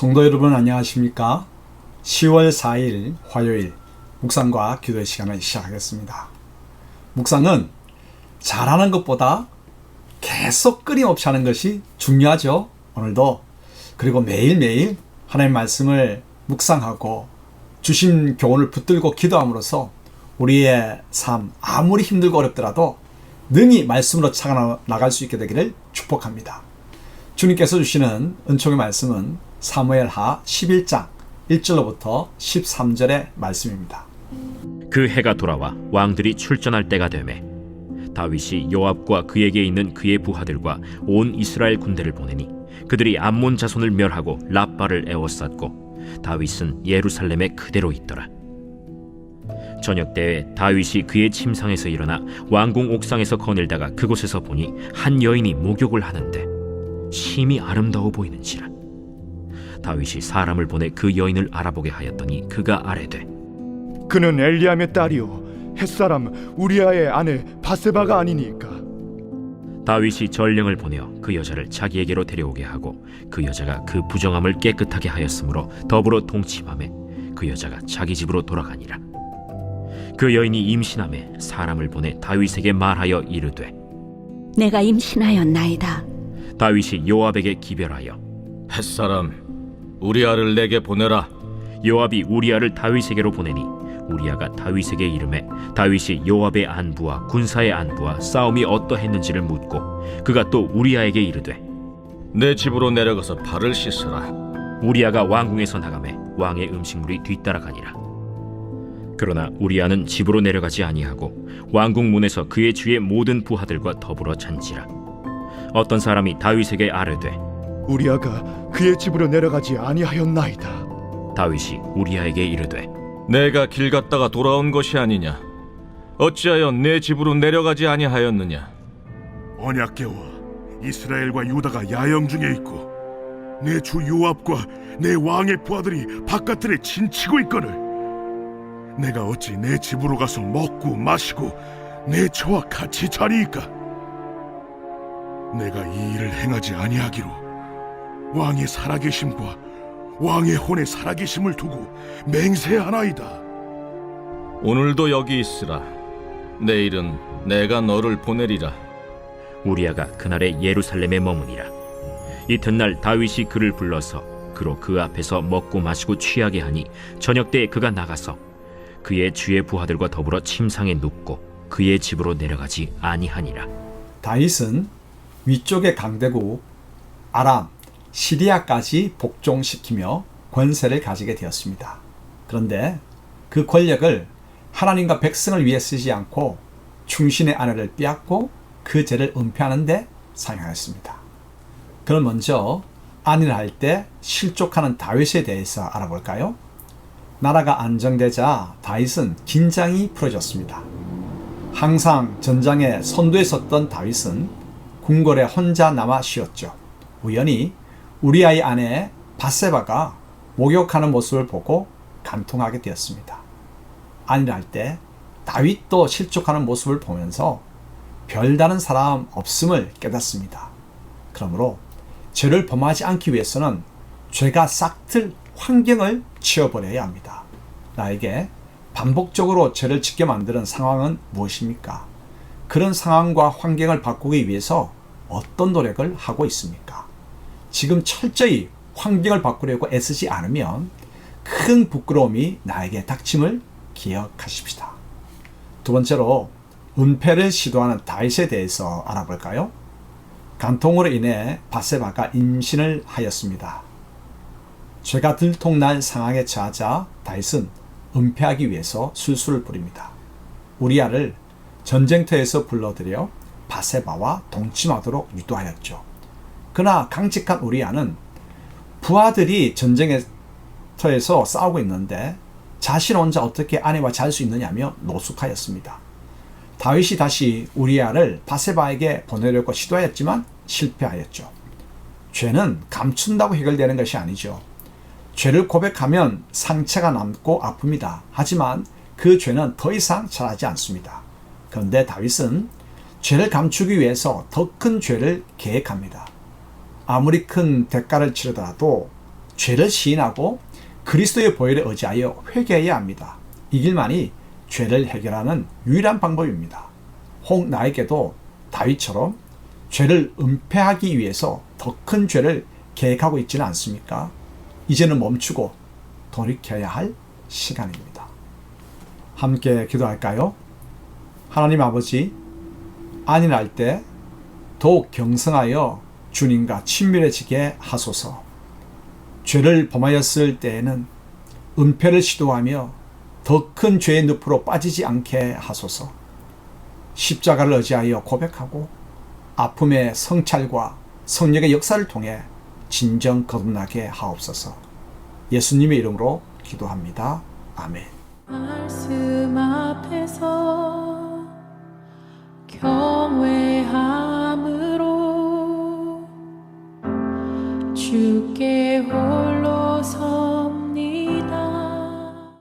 성도 여러분 안녕하십니까? 10월 4일 화요일 묵상과 기도의 시간을 시작하겠습니다. 묵상은 잘하는 것보다 계속 끊임없이 하는 것이 중요하죠. 오늘도 그리고 매일매일 하나님의 말씀을 묵상하고 주신 교훈을 붙들고 기도함으로써 우리의 삶 아무리 힘들고 어렵더라도 능히 말씀으로 차가나갈 수 있게 되기를 축복합니다. 주님께서 주시는 은총의 말씀은 사무엘하 11장 1절로부터 13절의 말씀입니다. 그 해가 돌아와 왕들이 출전할 때가 되매 다윗이 요압과 그에게 있는 그의 부하들과 온 이스라엘 군대를 보내니 그들이 암몬 자손을 멸하고 랍바를 에워쌌고 다윗은 예루살렘에 그대로 있더라. 저녁 때에 다윗이 그의 침상에서 일어나 왕궁 옥상에서 거닐다가 그곳에서 보니 한 여인이 목욕을 하는데 심히 아름다워 보이는지라. 다윗이 사람을 보내 그 여인을 알아보게 하였더니 그가 아뢰되 그는 엘리암의 딸이요 햇사람 우리아의 아내 바세바가 아니니까. 다윗이 전령을 보내어 그 여자를 자기에게로 데려오게 하고 그 여자가 그 부정함을 깨끗하게 하였으므로 더불어 동침하매 그 여자가 자기 집으로 돌아가니라. 그 여인이 임신하매 사람을 보내 다윗에게 말하여 이르되 내가 임신하였나이다. 다윗이 요압에게 기별하여 햇사람 우리아를 내게 보내라. 요압이 우리아를 다윗에게로 보내니 우리아가 다윗에게 이르매 다윗이 요압의 안부와 군사의 안부와 싸움이 어떠했는지를 묻고 그가 또 우리아에게 이르되 내 집으로 내려가서 발을 씻으라. 우리아가 왕궁에서 나가매 왕의 음식물이 뒤따라가니라. 그러나 우리아는 집으로 내려가지 아니하고 왕궁 문에서 그의 주의 모든 부하들과 더불어 잔지라. 어떤 사람이 다윗에게 아뢰되 우리아가 그의 집으로 내려가지 아니하였나이다. 다윗이 우리아에게 이르되 내가 길 갔다가 돌아온 것이 아니냐? 어찌하여 내 집으로 내려가지 아니하였느냐? 언약궤와 이스라엘과 유다가 야영 중에 있고 내 주 요압과 내 왕의 부하들이 바깥들에 진치고 있거늘 내가 어찌 내 집으로 가서 먹고 마시고 내 처와 같이 자리이까? 내가 이 일을 행하지 아니하기로 왕의 살아계심과 왕의 혼의 살아계심을 두고 맹세하나이다. 오늘도 여기 있으라. 내일은 내가 너를 보내리라. 우리아가 그날에 예루살렘에 머무니라. 이튿날 다윗이 그를 불러서 그로 그 앞에서 먹고 마시고 취하게 하니 저녁 때에 그가 나가서 그의 주의 부하들과 더불어 침상에 눕고 그의 집으로 내려가지 아니하니라. 다윗은 위쪽의 강대국 아람, 시리아까지 복종시키며 권세를 가지게 되었습니다. 그런데 그 권력을 하나님과 백성을 위해 쓰지 않고 충신의 아내를 빼앗고 그 죄를 은폐하는 데 사용하였습니다. 그럼 먼저 안위를 할 때 실족하는 다윗에 대해서 알아볼까요? 나라가 안정되자 다윗은 긴장이 풀어졌습니다. 항상 전장에 선두에 섰던 다윗은 궁궐에 혼자 남아 쉬었죠. 우연히 우리아의 아내 바세바가 목욕하는 모습을 보고 간통하게 되었습니다. 안위를 할 때 다윗도 실족하는 모습을 보면서 별다른 사람 없음을 깨닫습니다. 그러므로 죄를 범하지 않기 위해서는 죄가 싹틀 환경을 치워버려야 합니다. 나에게 반복적으로 죄를 짓게 만드는 상황은 무엇입니까? 그런 상황과 환경을 바꾸기 위해서 어떤 노력을 하고 있습니까? 지금 철저히 환경을 바꾸려고 애쓰지 않으면 큰 부끄러움이 나에게 닥침을 기억하십시다. 두 번째로 은폐를 시도하는 다윗에 대해서 알아볼까요? 간통으로 인해 바세바가 임신을 하였습니다. 죄가 들통날 상황에 처하자 다윗은 은폐하기 위해서 술수를 부립니다. 우리아를 전쟁터에서 불러들여 바세바와 동침하도록 유도하였죠. 그러나 강직한 우리아는 부하들이 전쟁터에서 싸우고 있는데 자신 혼자 어떻게 아내와 잘 수 있느냐며 노숙하였습니다. 다윗이 다시 우리아를 바세바에게 보내려고 시도하였지만 실패하였죠. 죄는 감춘다고 해결되는 것이 아니죠. 죄를 고백하면 상처가 남고 아픕니다. 하지만 그 죄는 더 이상 잘하지 않습니다. 그런데 다윗은 죄를 감추기 위해서 더 큰 죄를 계획합니다. 아무리 큰 대가를 치르더라도 죄를 시인하고 그리스도의 보혈에 의지하여 회개해야 합니다. 이 길만이 죄를 해결하는 유일한 방법입니다. 혹 나에게도 다윗처럼 죄를 은폐하기 위해서 더 큰 죄를 계획하고 있지는 않습니까? 이제는 멈추고 돌이켜야 할 시간입니다. 함께 기도할까요? 하나님 아버지, 안일할 때 더욱 경성하여 주님과 친밀해지게 하소서. 죄를 범하였을 때에는 은폐를 시도하며 더 큰 죄의 늪으로 빠지지 않게 하소서. 십자가를 의지하여 고백하고 아픔의 성찰과 성령의 역사를 통해 진정 거듭나게 하옵소서. 예수님의 이름으로 기도합니다. 아멘. 말씀 앞에서 경외함으로 주께